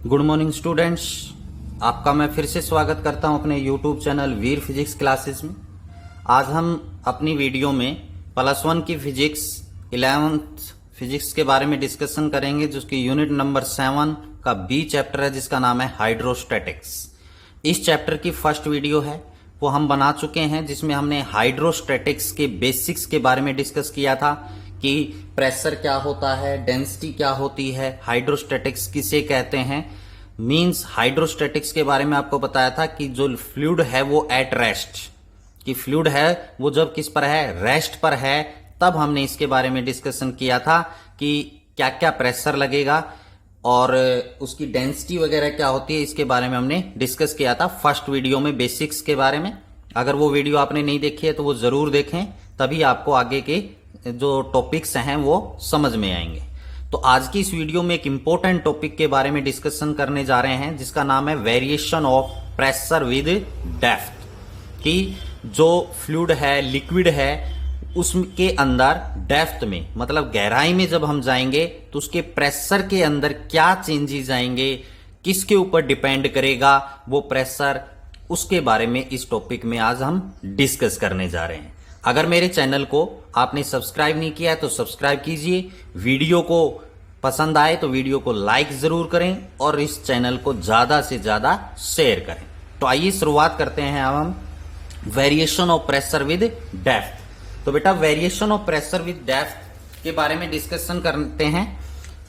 Good morning students, आपका मैं फिर से स्वागत करता हूं अपने यूट्यूब चैनल वीर फिजिक्स क्लासेस में। आज हम अपनी वीडियो में +1 की फिजिक्स 11th फिजिक्स के बारे में डिस्कशन करेंगे, जिसकी यूनिट नंबर 7 का बी चैप्टर है, जिसका नाम है हाइड्रोस्टैटिक्स। इस चैप्टर की फर्स्ट वीडियो है वो हम बना चुके हैं, जिसमें हमने हाइड्रोस्टैटिक्स के बेसिक्स के बारे में डिस्कस किया था कि प्रेशर क्या होता है, डेंसिटी क्या होती है, हाइड्रोस्टैटिक्स किसे कहते हैं। मींस हाइड्रोस्टैटिक्स के बारे में आपको बताया था कि जो फ्लूइड है वो एट रेस्ट, कि फ्लूइड है वो जब किस पर है, रेस्ट पर है। तब हमने इसके बारे में डिस्कशन किया था कि क्या क्या प्रेशर लगेगा और उसकी डेंसिटी वगैरह क्या होती है, इसके बारे में हमने डिस्कस किया था फर्स्ट वीडियो में बेसिक्स के बारे में। अगर वो वीडियो आपने नहीं देखी है तो वो जरूर देखें, तभी आपको आगे के जो टॉपिक्स हैं वो समझ में आएंगे। तो आज की इस वीडियो में एक इंपॉर्टेंट टॉपिक के बारे में डिस्कशन करने जा रहे हैं, जिसका नाम है variation of pressure with depth. कि जो फ्लूइड है, लिक्विड है, उसके अंदर डेप्थ में मतलब गहराई में जब हम जाएंगे तो उसके प्रेशर के अंदर क्या चेंजेस आएंगे, किसके ऊपर डिपेंड करेगा वो प्रेशर, उसके बारे में इस टॉपिक में आज हम डिस्कस करने जा रहे हैं। अगर मेरे चैनल को आपने सब्सक्राइब नहीं किया है तो सब्सक्राइब कीजिए, वीडियो को पसंद आए तो वीडियो को लाइक जरूर करें और इस चैनल को ज्यादा से ज्यादा शेयर करें। तो आइए शुरुआत करते हैं अब हम variation of pressure with depth. तो बेटा variation of pressure with depth के बारे में डिस्कशन करते हैं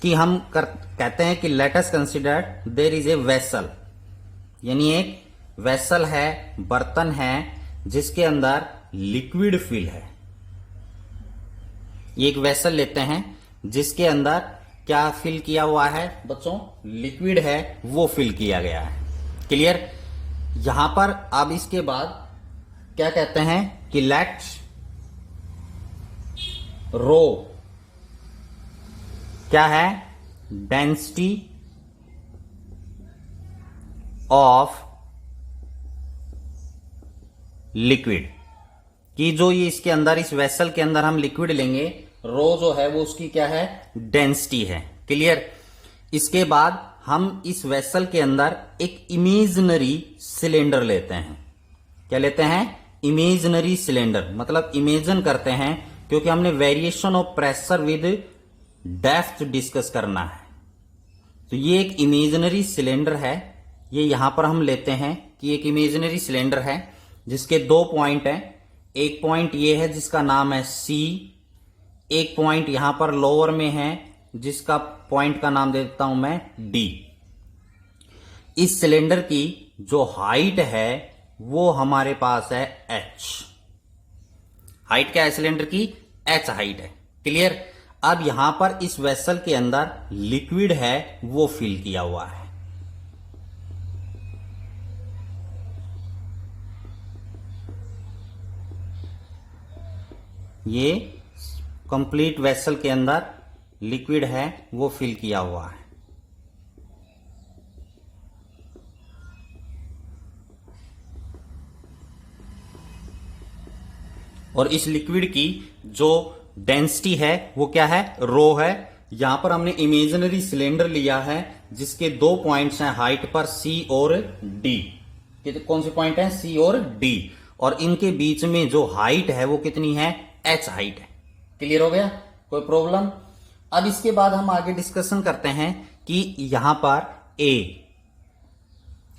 कि हम कहते हैं कि let us consider there is a vessel, यानी एक वेसल है, बर्तन है, जिसके अंदर लिक्विड फिल है। एक वेसल लेते हैं जिसके अंदर क्या फिल किया हुआ है बच्चों, लिक्विड है वो फिल किया गया है। क्लियर। यहां पर अब इसके बाद क्या कहते हैं कि लेट रो क्या है, डेंसिटी ऑफ लिक्विड, कि जो ये इसके अंदर इस वेसल के अंदर हम लिक्विड लेंगे, रो जो है वो उसकी क्या है, डेंसिटी है। क्लियर। इसके बाद हम इस वेसल के अंदर एक इमेजिनरी सिलेंडर लेते हैं। क्या लेते हैं, इमेजिनरी सिलेंडर, मतलब इमेजिन करते हैं, क्योंकि हमने variation of pressure with depth discuss करना है। तो ये एक इमेजिनरी सिलेंडर है, ये यहां पर हम लेते हैं कि एक इमेजिनरी सिलेंडर है जिसके 2 पॉइंट हैं। एक पॉइंट ये है जिसका नाम है C, एक पॉइंट यहां पर लोअर में है जिसका पॉइंट का नाम दे देता हूं मैं D। इस सिलेंडर की जो हाइट है वो हमारे पास है H। हाइट क्या है सिलेंडर की, H हाइट है। क्लियर। अब यहां पर इस वेसल के अंदर लिक्विड है वो फिल किया हुआ है। ये कंप्लीट वेसल के अंदर लिक्विड है वो फिल किया हुआ है। और इस लिक्विड की जो डेंसिटी है वो क्या है, रो है। यहां पर हमने इमेजिनरी सिलेंडर लिया है जिसके 2 पॉइंट्स हैं हाइट पर, C और D। कौन से पॉइंट हैं, C और D, और इनके बीच में जो हाइट है वो कितनी है, H हाइट है। क्लियर हो गया, कोई प्रॉब्लम। अब इसके बाद हम आगे डिस्कशन करते हैं कि यहां पर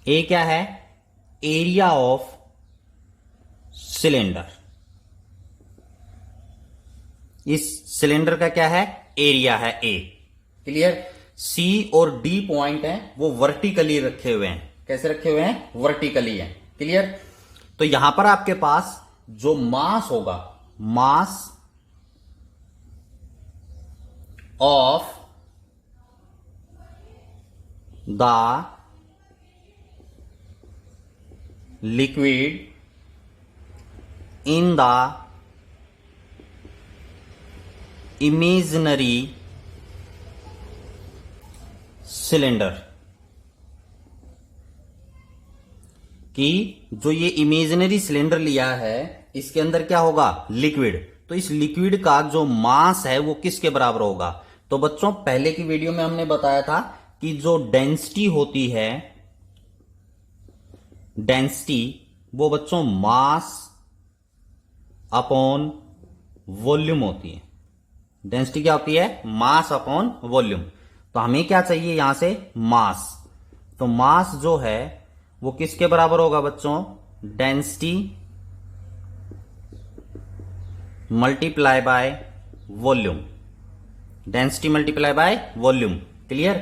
ए क्या है, एरिया ऑफ सिलेंडर। इस सिलेंडर का क्या है, एरिया है A। क्लियर। C और D पॉइंट हैं वो वर्टिकली रखे हुए हैं। कैसे रखे हुए हैं, वर्टिकली हैं। क्लियर। तो यहां पर आपके पास जो मास होगा, mass of the liquid in the imaginary cylinder, कि जो ये इमेजिनरी सिलेंडर लिया है इसके अंदर क्या होगा, लिक्विड। तो इस लिक्विड का जो मास है वो किसके बराबर होगा। तो बच्चों पहले की वीडियो में हमने बताया था कि जो डेंसिटी होती है, डेंसिटी वो बच्चों मास अपॉन वॉल्यूम होती है। डेंसिटी क्या होती है? Mass upon volume. तो हमें क्या चाहिए यहां से? मास। तो मास जो है वो किसके बराबर होगा बच्चों? Density multiply by volume. Density multiply by volume. Clear?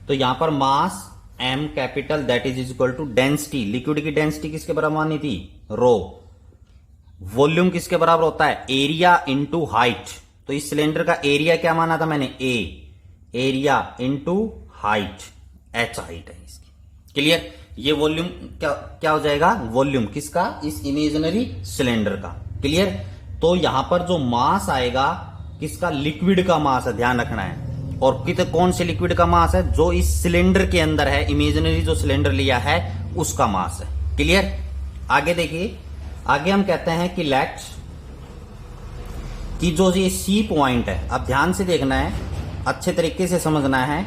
तो यहां पर mass m capital that is equal to density, liquid की डेंसिटी किसके बराबर मानी थी? रो। वॉल्यूम किसके बराबर होता है? Area into height. तो इस सिलेंडर का एरिया क्या माना था मैंने? A. Area into height, h height है इसकी। क्लियर? ये वॉल्यूम क्या हो जाएगा? वॉल्यूम किसका? इस इमेजिनरी सिलेंडर का। क्लियर? तो यहां पर जो मास आएगा किसका? लिक्विड का मास है, ध्यान रखना है। और कौन से लिक्विड का मास है? जो इस सिलेंडर के अंदर है, इमेजिनरी जो सिलेंडर लिया है उसका मास है। क्लियर? आगे देखिए, आगे हम कहते हैं कि लेट कि जो ये सी पॉइंट है, अब ध्यान से देखना है, अच्छे तरीके से समझना है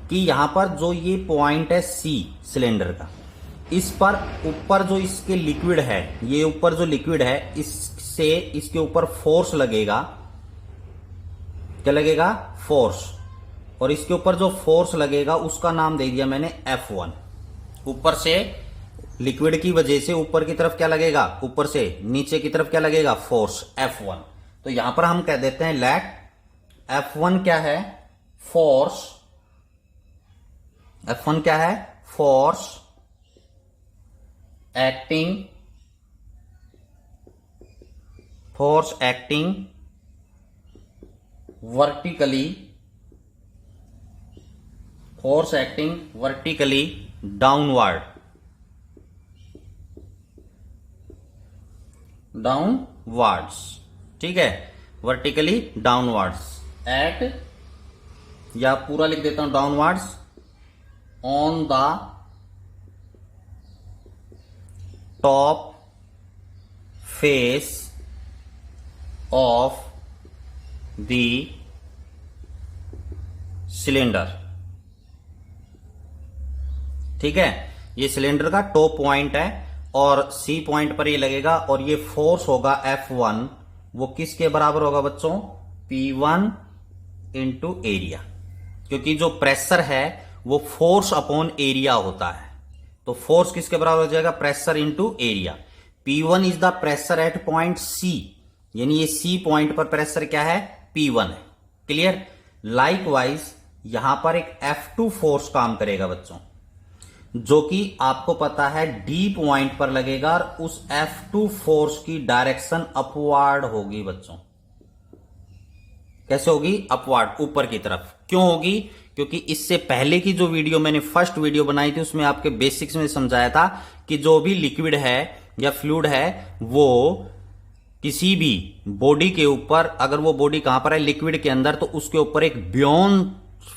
कि यहां पर जो ये पॉइंट है सी सिलेंडर का, इस पर ऊपर जो इसके लिक्विड है, ये ऊपर जो लिक्विड है इससे इसके ऊपर फोर्स लगेगा। क्या लगेगा? फोर्स। और इसके ऊपर जो फोर्स लगेगा उसका नाम दे दिया मैंने F1। ऊपर से लिक्विड की वजह से ऊपर की तरफ क्या लगेगा? ऊपर से नीचे की तरफ क्या लगेगा? Force F1। तो यहां पर हम कह देते हैं लेट F1 क्या है? फोर्स। F1 क्या है? Force acting vertically, force acting vertically downwards. ठीक है? वर्टिकली डाउनवर्ड्स एट, या पूरा लिख देता हूं downwards, on the top face of the cylinder. ठीक है? ये सिलेंडर का टॉप पॉइंट है और सी पॉइंट पर ये लगेगा, और ये फोर्स होगा F1, वो किसके बराबर होगा बच्चों? P1 into area. क्योंकि जो प्रेशर है वो फोर्स अपॉन एरिया होता है, तो फोर्स किसके बराबर हो जाएगा? Pressure into area. P1 is the pressure at point C, यानी ये सी पॉइंट पर प्रेशर क्या है? P1 है। क्लियर? लाइकवाइज यहां पर एक F2 फोर्स काम करेगा बच्चों, जो कि आपको पता है डी पॉइंट पर लगेगा, और उस F2 फोर्स की डायरेक्शन अपवार्ड होगी बच्चों। कैसे होगी? अपवार्ड, ऊपर की तरफ। क्यों होगी? क्योंकि इससे पहले की जो वीडियो मैंने फर्स्ट वीडियो बनाई थी उसमें आपके बेसिक्स में समझाया था कि जो भी लिक्विड है या फ्लूइड है वो किसी भी बॉडी के ऊपर, अगर वो बॉडी कहां पर है? लिक्विड के अंदर, तो उसके ऊपर एक बियॉन्ड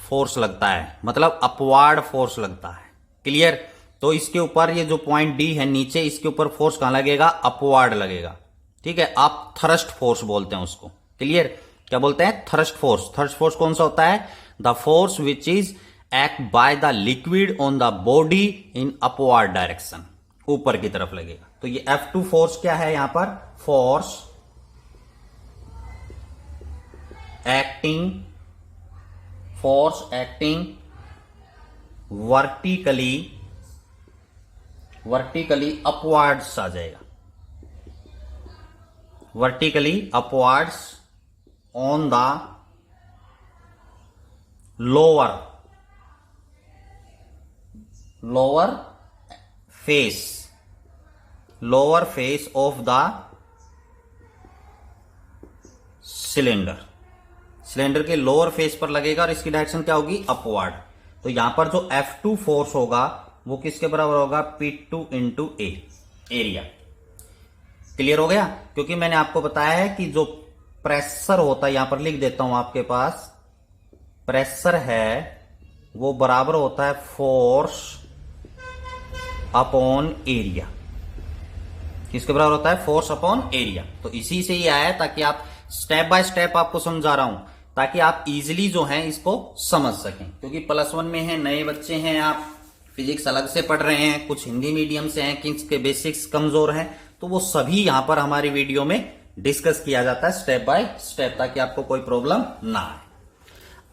फोर्स लगता है, मतलब अपवार्ड फोर्स लगता है। क्लियर? तो इसके ऊपर ये जो पॉइंट डी है नीचे, इसके ऊपर फोर्स कहां लगेगा? अपवार्ड लगेगा। ठीक है? आप थ्रस्ट फोर्स बोलते हैं उसको। क्लियर? क्या बोलते हैं? Thrust force. थ्रस्ट फोर्स कौन सा होता है? The force which is act by the liquid on the body in upward direction, ऊपर की तरफ लगेगा। तो ये F2 फोर्स क्या है यहां पर? फोर्स एक्टिंग वर्टिकली अपवार्ड्स आ जाएगा। Vertically upwards on the lower face of the cylinder के लोअर फेस पर लगेगा, और इसकी डायरेक्शन क्या होगी? अपवार्ड। तो यहां पर जो F2 फोर्स होगा वो किसके बराबर होगा? P2 इंटू ए, एरिया। क्लियर हो गया? क्योंकि मैंने आपको बताया है कि जो प्रेशर होता है, यहां पर लिख देता हूं आपके पास, प्रेशर है वो बराबर होता है फोर्स अपॉन एरिया। किसके बराबर होता है? Force upon area. तो इसी से ही आया, ताकि आप स्टेप बाय स्टेप आपको समझा रहा हूं ताकि आप इजीली जो है इसको समझ सकें, क्योंकि +1 में है, नए बच्चे हैं, आप फिजिक्स अलग से पढ़ रहे हैं, कुछ हिंदी मीडियम से हैं, किसके बेसिक्स कमजोर हैं, तो वो सभी यहां पर हमारी वीडियो में डिस्कस किया जाता है स्टेप बाय स्टेप, ताकि आपको कोई प्रॉब्लम ना आए।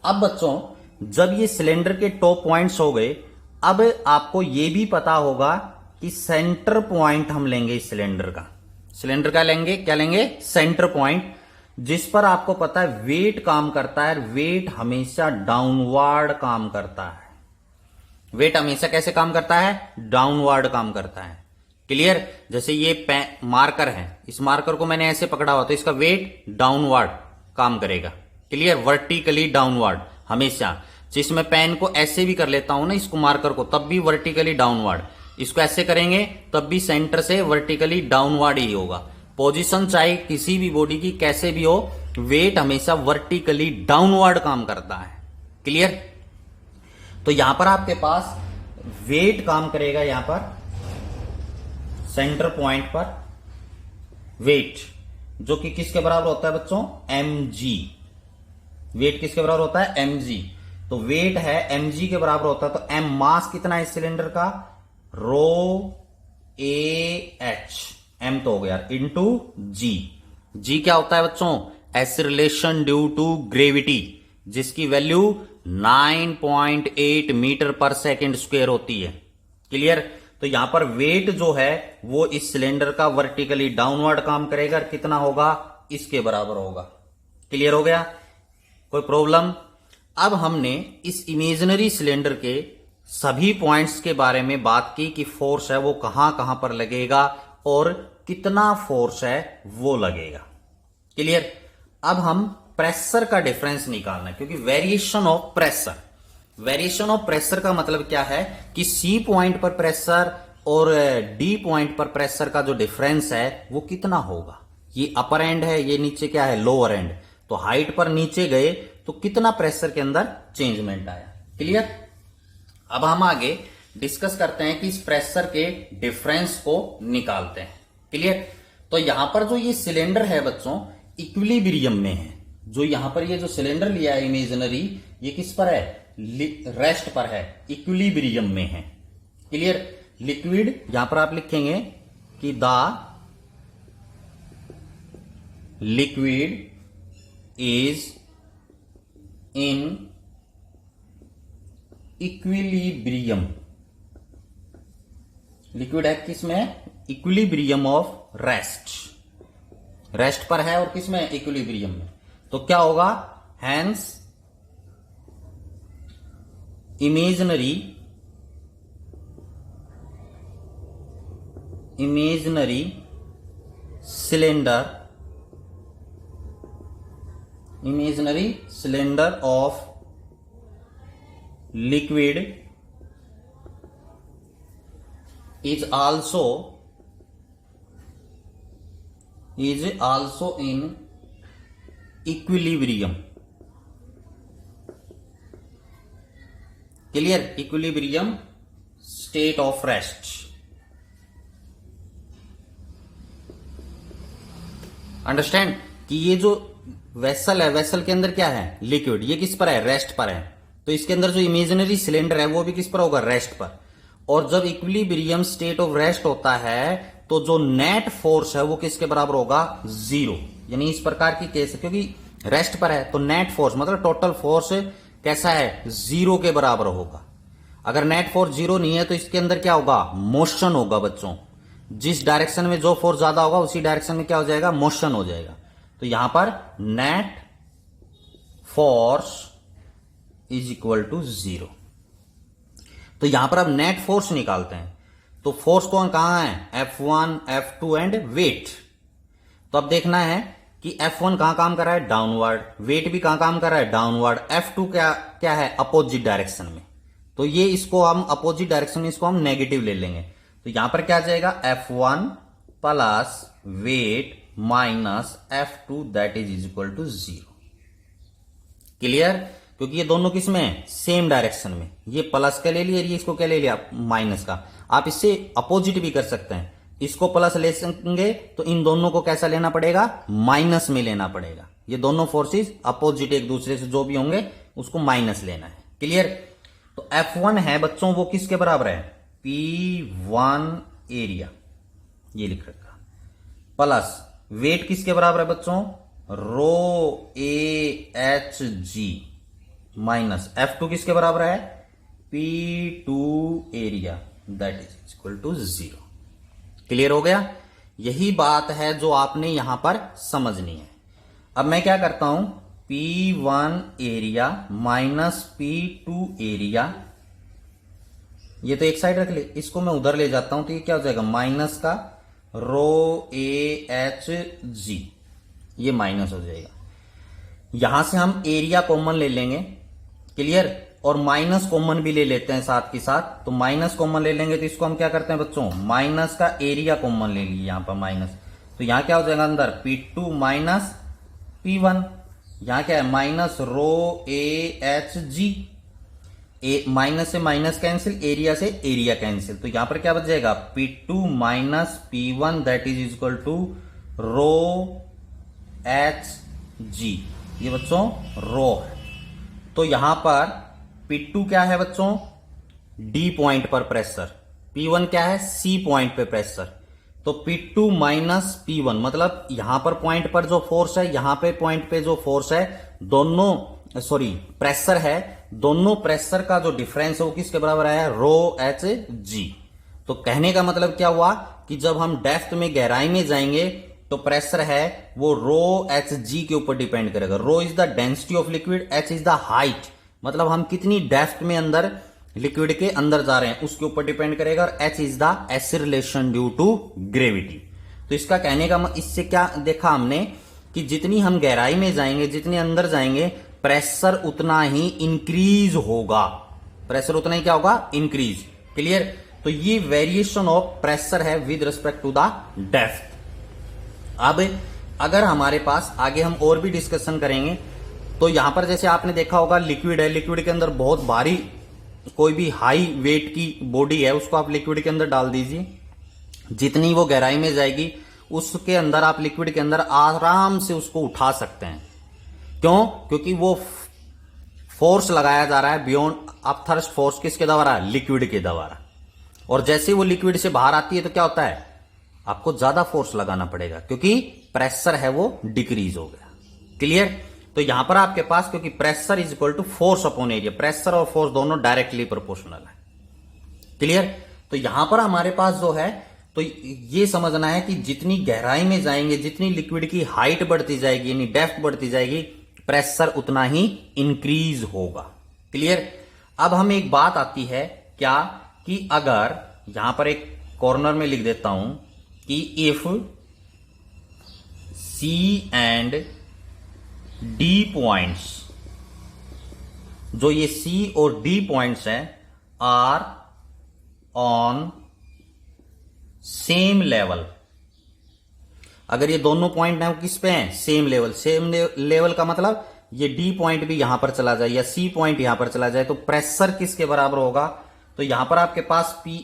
अब बच्चों, जब ये सिलेंडर के टॉप पॉइंट्स हो गए, अब आपको ये भी पता होगा कि सेंटर पॉइंट हम लेंगे इस सिलेंडर का। सिलेंडर का लेंगे, क्या लेंगे? सेंटर पॉइंट, जिस पर आपको पता है वेट काम करता है। वेट हमेशा डाउनवर्ड काम करता है। वेट हमेशा कैसे काम करता है? डाउनवर्ड काम करता है। क्लियर? जैसे ये मार्कर है, इस मार्कर को मैंने ऐसे पकड़ा हुआ तो इसका वेट डाउनवर्ड काम करेगा। क्लियर? वर्टिकली डाउनवर्ड हमेशा। जिस मैं पेन को ऐसे भी कर लेता हूं ना, इसको मार्कर को, तब भी वर्टिकली डाउनवर्ड। इसको ऐसे करेंगे तब भी सेंटर से वर्टिकली डाउनवर्ड ही होगा। पोजीशन चाहे किसी भी बॉडी की कैसे भी हो, वेट हमेशा वर्टिकली डाउनवर्ड काम करता है। क्लियर? तो यहां पर आपके पास वेट काम करेगा, यहां पर सेंटर पॉइंट पर वेट, जो कि किसके बराबर होता है बच्चों? mg। वेट किसके बराबर होता है? mg। तो वेट है mg के बराबर होता है, तो m मास कितना है इस सिलेंडर का? रो ए एच, m तो हो गया इंटू g। g क्या होता है बच्चों? एक्सीलरेशन ड्यू टू ग्रेविटी, जिसकी वैल्यू 9.8 मीटर पर सेकेंड स्क्वायर होती है। क्लियर? तो यहां पर वेट जो है वो इस सिलेंडर का वर्टिकली डाउनवर्ड काम करेगा, और कितना होगा? इसके बराबर होगा। क्लियर हो गया? कोई प्रॉब्लम? अब हमने इस इमेजिनरी सिलेंडर के सभी पॉइंट्स के बारे में बात की कि फोर्स है वो कहां कहां पर लगेगा और कितना फोर्स है वो लगेगा। क्लियर? अब हम प्रेशर का डिफरेंस निकालना है, क्योंकि variation of pressure, variation of pressure का मतलब क्या है कि सी पॉइंट पर प्रेशर और डी पॉइंट पर प्रेशर का जो डिफरेंस है वो कितना होगा। ये अपर एंड है, ये नीचे क्या है? Lower and. तो हाइट पर नीचे गए तो कितना प्रेशर के अंदर चेंजमेंट आया। क्लियर? अब हम आगे डिस्कस करते हैं कि इस प्रेशर के डिफरेंस को निकालते हैं। क्लियर? तो यहां पर जो ये सिलेंडर है बच्चों, इक्विलिब्रियम में है। जो यहां पर ये जो सिलेंडर लिया है इमेजिनरी, ये किस पर है? रेस्ट पर है, इक्विलिब्रियम में है। क्लियर? लिक्विड, यहां पर आप लिखेंगे कि the liquid is in equilibrium. Liquid है किसमें? Equilibrium of rest. रेस्ट पर है और किसमें? इक्विलिब्रियम में। तो क्या होगा? Hence imaginary cylinder of liquid is also in equilibrium। Clear? Equilibrium state of rest. Understand कि ये जो वेसल है, वेसल के अंदर क्या है? लिक्विड। ये किस पर है? रेस्ट पर है। तो इसके अंदर जो इमेजिनरी सिलेंडर है वो भी किस पर होगा? रेस्ट पर। और जब इक्विलिब्रियम स्टेट ऑफ रेस्ट होता है तो जो नेट फोर्स है वो किसके बराबर होगा? 0। यानी इस प्रकार की केस है, क्योंकि रेस्ट पर है तो नेट फोर्स मतलब टोटल फोर्स कैसा है? 0 के बराबर होगा। अगर नेट फोर्स 0 नहीं है तो इसके अंदर क्या होगा? मोशन होगा बच्चों। जिस डायरेक्शन में जो फोर्स ज्यादा होगा उसी डायरेक्शन में क्या हो जाएगा? मोशन हो जाएगा। तो यहां पर net force is equal to 0। तो यहां पर अब नेट फोर्स निकालते हैं। तो फोर्स कौन कहां है? F1, F2 and wait. तो अब देखना है कि F1 कहां काम कर रहा है? डाउनवर्ड। वेट भी कहां काम कर रहा है? डाउनवर्ड। F2 क्या है? अपोजिट डायरेक्शन में। तो ये इसको हम अपोजिट डायरेक्शन में इसको हम नेगेटिव ले लेंगे। तो यहां पर क्या आ जाएगा? F1 plus weight minus F2 that is equal to 0। Clear? क्योंकि ये दोनों किस में है? सेम डायरेक्शन में। ये प्लस का ले लिया, ये इसको क्या ले लिया? माइनस का। आप इससे अपोजिट भी कर सकते हैं। इसको प्लस ले सकेंगे तो इन दोनों को कैसा लेना पड़ेगा? माइनस में लेना पड़ेगा। ये दोनों फोर्सेस अपोजिट एक दूसरे से जो भी होंगे उसको माइनस लेना है। क्लियर? तो F1 है बच्चों वो किसके बराबर है? P1 एरिया, ये लिख रखा, प्लस वेट किसके बराबर है बच्चों? रो A H G, minus F2 किसके बराबर है? P2 area, that is equal to 0। Clear हो गया? यही बात है जो आपने यहां पर समझनी है। अब मैं क्या करता हूं, P1 area minus P2 area, ये तो एक साइड रख ले, इसको मैं उधर ले जाता हूं तो ये क्या हो जाएगा? माइनस का रो ए एच जी, ये माइनस हो जाएगा। यहां से हम एरिया कॉमन ले लेंगे। क्लियर? और माइनस कॉमन भी ले लेते हैं साथ के साथ। तो माइनस कॉमन ले लेंगे तो इसको हम क्या करते हैं बच्चों? माइनस का एरिया कॉमन ले लिए यहां पर माइनस, तो यहां क्या हो जाएगा अंदर? P2 माइनस P1, यहां क्या है? Minus rho A H G, minus से माइनस कैंसिल, एरिया से एरिया कैंसिल, तो यहां पर क्या बच जाएगा? P2 minus P1 that is equal to rho H G, ये बच्चों रो है। तो यहां पर P2 क्या है बच्चों? D पॉइंट पर प्रेशर, P1 क्या है? C पॉइंट पे प्रेशर। तो P2 माइनस P1 मतलब यहां पर पॉइंट पर जो फोर्स है, यहां पे पॉइंट पे जो फोर्स है, दोनों प्रेशर है, दोनों प्रेशर का जो डिफरेंस है वो किसके बराबर है? रो एच जी। तो कहने का मतलब क्या हुआ कि जब हम डेप्थ में, गहराई में जाएंगे तो प्रेशर है वो रो एच जी के ऊपर डिपेंड करेगा। Rho is the density of liquid, H is the height, मतलब हम कितनी डेप्थ में अंदर लिक्विड के अंदर जा रहे हैं उसके ऊपर डिपेंड करेगा, और H is the acceleration due to gravity. तो इसका कहने का इससे क्या देखा हमने कि जितनी हम गहराई में जाएंगे, जितने अंदर जाएंगे, प्रेशर उतना ही इंक्रीज होगा। प्रेशर उतना ही क्या होगा? इंक्रीज। क्लियर? तो ये वेरिएशन ऑफ प्रेशर है with respect to the depth. अब अगर हमारे पास आगे हम और भी डिस्कशन करेंगे तो यहां पर जैसे आपने देखा होगा लिक्विड है, लिक्विड के अंदर बहुत भारी कोई भी हाई वेट की बॉडी है, उसको आप लिक्विड के अंदर डाल दीजिए, जितनी वो गहराई में जाएगी उसके अंदर आप लिक्विड के अंदर आराम से उसको उठा सकते हैं। क्यों? क्योंकि वो फोर्स लगाया जा रहा है बियॉन्ड अपथर्स्ट फोर्स, किसके द्वारा? लिक्विड के द्वारा। और जैसे वो लिक्विड से बाहर आती है तो क्या होता है? आपको ज्यादा फोर्स लगाना पड़ेगा क्योंकि प्रेशर है वो डिक्रीज हो गया। क्लियर? तो यहां पर आपके पास, क्योंकि pressure is equal to force upon area, pressure और फोर्स दोनों डायरेक्टली प्रोपोर्शनल है। क्लियर? तो यहां पर हमारे पास जो है, तो ये समझना है कि जितनी गहराई में जाएंगे, जितनी लिक्विड की हाइट बढ़ती जाएगी यानी डेप्थ बढ़ती जाएगी, प्रेशर उतना ही इंक्रीज होगा। क्लियर? अब हम एक बात आती है क्या कि अगर यहां पर एक कॉर्नर में लिख देता हूं कि if C and D points, जो ये C और D पॉइंट्स हैं, आर ऑन सेम लेवल, अगर ये दोनों पॉइंट हैं किस पे हैं? Same level. सेम लेवल का मतलब ये D पॉइंट भी यहां पर चला जाए या C पॉइंट यहां पर चला जाए तो प्रेशर किसके बराबर होगा? तो यहां पर आपके पास P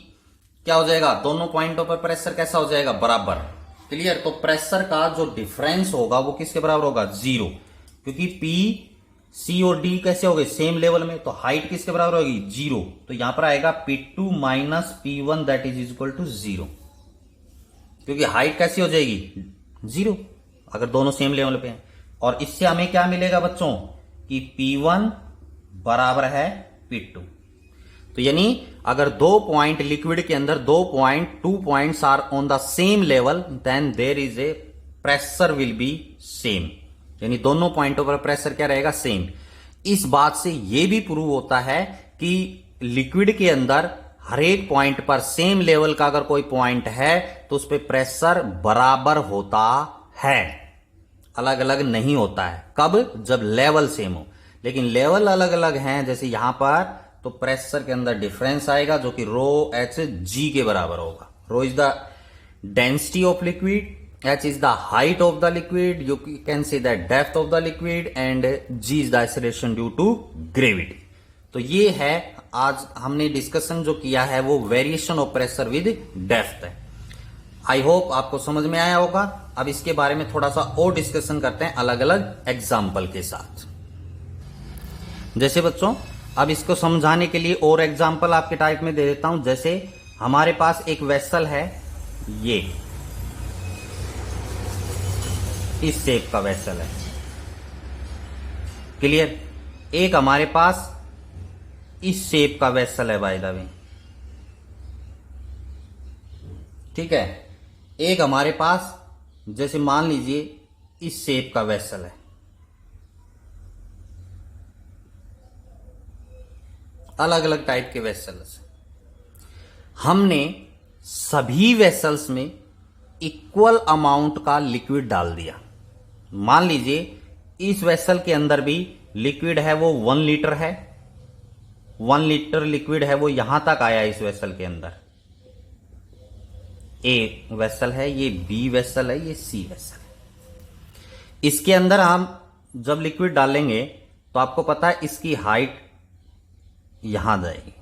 क्या हो जाएगा? दोनों पॉइंटों पर प्रेशर कैसा हो जाएगा? बराबर। क्लियर? तो प्रेशर का जो डिफरेंस होगा वो किसके बराबर होगा? 0, क्योंकि P, C और D कैसे हो गए? सेम लेवल में, तो हाइट किसके बराबर होगी? 0। तो यहां पर आएगा P2 minus P1 that is equal to 0, क्योंकि हाइट कैसी हो जाएगी? 0, अगर दोनों सेम लेवल पे हैं। और इससे हमें क्या मिलेगा बच्चों? कि P1 बराबर है P2। तो यानी अगर दो पॉइंट लिक्विड के अंदर, two points are on the same level, then there is a pressure will be same, यानी दोनों पॉइंटों पर प्रेशर क्या रहेगा? सेम। इस बात से यह भी प्रूव होता है कि लिक्विड के अंदर हर एक पॉइंट पर सेम लेवल का अगर कोई पॉइंट है तो उस पर प्रेशर बराबर होता है, अलग अलग नहीं होता है। कब? जब लेवल सेम हो। लेकिन लेवल अलग अलग हैं, जैसे यहां पर, तो प्रेशर के अंदर डिफरेंस आएगा जो कि रो एच जी के बराबर होगा। रो is the density of liquid, H is the height of the liquid, you can say the depth of the liquid, and G is the acceleration due to gravity। तो ये है आज हमने डिस्कशन जो किया है वो variation of pressure with depth है। आई होप आपको समझ में आया होगा। अब इसके बारे में थोड़ा सा और डिस्कशन करते हैं अलग अलग एग्जाम्पल के साथ। जैसे बच्चों, अब इसको समझाने के लिए और एग्जाम्पल आपके टाइप में दे देता हूं। जैसे हमारे पास एक वेसल है, ये इस शेप का वेसल है, क्लियर। एक हमारे पास इस शेप का वेसल है बाय द वे, ठीक है। एक हमारे पास जैसे मान लीजिए इस शेप का वेसल है, अलग अलग टाइप के वेसल्स। हमने सभी वेसल्स में इक्वल अमाउंट का लिक्विड डाल दिया। मान लीजिए इस वेसल के अंदर भी लिक्विड है वो 1 लीटर है, 1 लीटर लिक्विड है वो यहां तक आया इस वेसल के अंदर। ए वेसल है, ये बी वेसल है, ये सी वेसल है। इसके अंदर हम जब लिक्विड डालेंगे तो आपको पता है इसकी हाइट यहां जाएगी,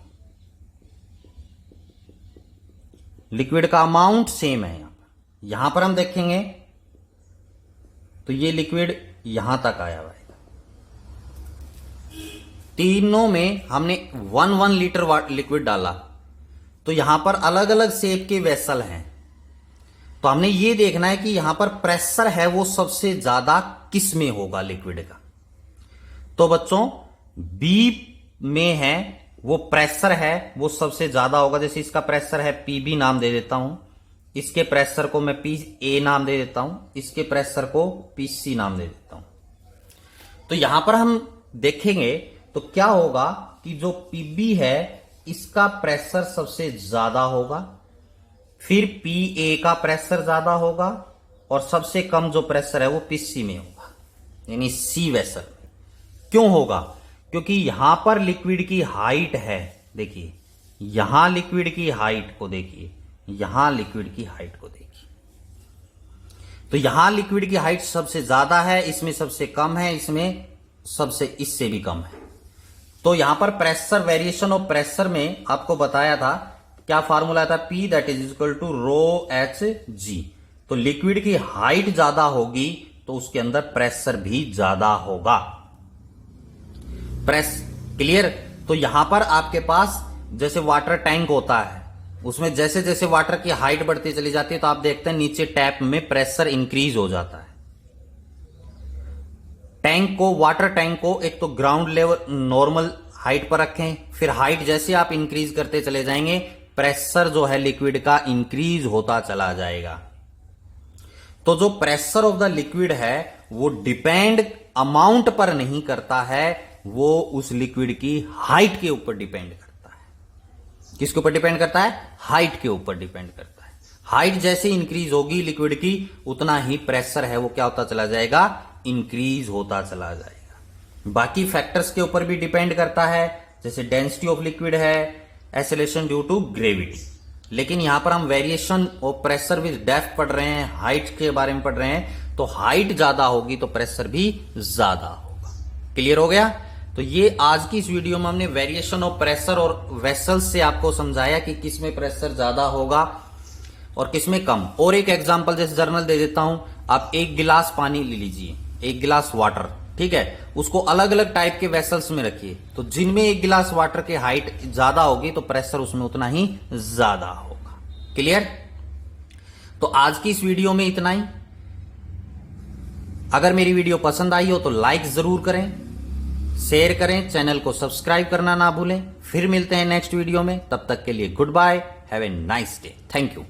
लिक्विड का अमाउंट सेम है। यहां पर हम देखेंगे तो ये लिक्विड यहां तक आया हुआ है। तीनों में हमने 1 लीटर लिक्विड डाला, तो यहां पर अलग अलग शेप के वेसल हैं। तो हमने ये देखना है कि यहां पर प्रेशर है वो सबसे ज्यादा किस में होगा लिक्विड का। तो बच्चों बी में है वो प्रेशर है वो सबसे ज्यादा होगा। जैसे इसका प्रेशर है पीबी नाम दे देता हूं, इसके प्रेशर को मैं पी ए नाम दे देता हूं, इसके प्रेशर को पी सी नाम दे देता हूं। तो यहां पर हम देखेंगे तो क्या होगा कि जो पीबी है इसका प्रेशर सबसे ज्यादा होगा, फिर पी ए का प्रेशर ज्यादा होगा, और सबसे कम जो प्रेशर है वो पी सी में होगा, यानी सी वेसल। क्यों होगा? क्योंकि यहां पर लिक्विड की हाइट है, देखिए यहां लिक्विड की हाइट को देखिए, यहां लिक्विड की हाइट को देखिए, तो यहां लिक्विड की हाइट सबसे ज्यादा है, इसमें सबसे कम है, इसमें सबसे इससे भी कम है। तो यहां पर प्रेशर वेरिएशन ऑफ प्रेशर में आपको बताया था क्या फार्मूला था, P that is equal to rho H G. तो लिक्विड की हाइट ज्यादा होगी तो उसके अंदर प्रेशर भी ज्यादा होगा। Press clear. तो यहां पर आपके पास जैसे वाटर टैंक होता है, उसमें जैसे जैसे वाटर की हाइट बढ़ती चली जाती है तो आप देखते हैं नीचे टैप में प्रेशर इंक्रीज हो जाता है। टैंक को, वाटर टैंक को एक तो ग्राउंड लेवल नॉर्मल हाइट पर रखें, फिर हाइट जैसे आप इंक्रीज करते चले जाएंगे प्रेशर जो है लिक्विड का इंक्रीज होता चला जाएगा। तो जो प्रेशर ऑफ द लिक्विड है वो डिपेंड अमाउंट पर नहीं करता है, वो उस लिक्विड की हाइट के ऊपर डिपेंड करता है। किसके ऊपर डिपेंड करता है? हाइट के ऊपर डिपेंड करता है। हाइट जैसे इंक्रीज होगी लिक्विड की उतना ही प्रेशर है वो क्या होता चला जाएगा? इंक्रीज होता चला जाएगा। बाकी फैक्टर्स के ऊपर भी डिपेंड करता है, जैसे डेंसिटी ऑफ लिक्विड है, एक्सेलरेशन ड्यू टू ग्रेविटी। लेकिन यहां पर हम variation of pressure with depth पढ़ रहे हैं, हाइट के बारे में पढ़ रहे हैं, तो हाइट ज्यादा होगी तो प्रेशर भी ज्यादा होगा। क्लियर हो गया? तो ये आज की इस वीडियो में हमने वेरिएशन ऑफ प्रेशर और वेसल्स से आपको समझाया कि किसमें प्रेशर ज्यादा होगा और किसमें कम। और एक एग्जांपल जैसे जर्नल दे देता हूं, आप 1 गिलास पानी ले लीजिए, 1 गिलास वाटर, ठीक है, उसको अलग अलग टाइप के वेसल्स में रखिए, तो जिनमें 1 गिलास वाटर की हाइट ज्यादा होगी तो प्रेशर उसमें उतना ही ज्यादा होगा। क्लियर? तो आज की इस वीडियो में इतना ही। अगर मेरी वीडियो पसंद आई हो तो लाइक जरूर करें, शेयर करें, चैनल को सब्सक्राइब करना ना भूलें। फिर मिलते हैं नेक्स्ट वीडियो में, तब तक के लिए goodbye, have a nice day, thank you.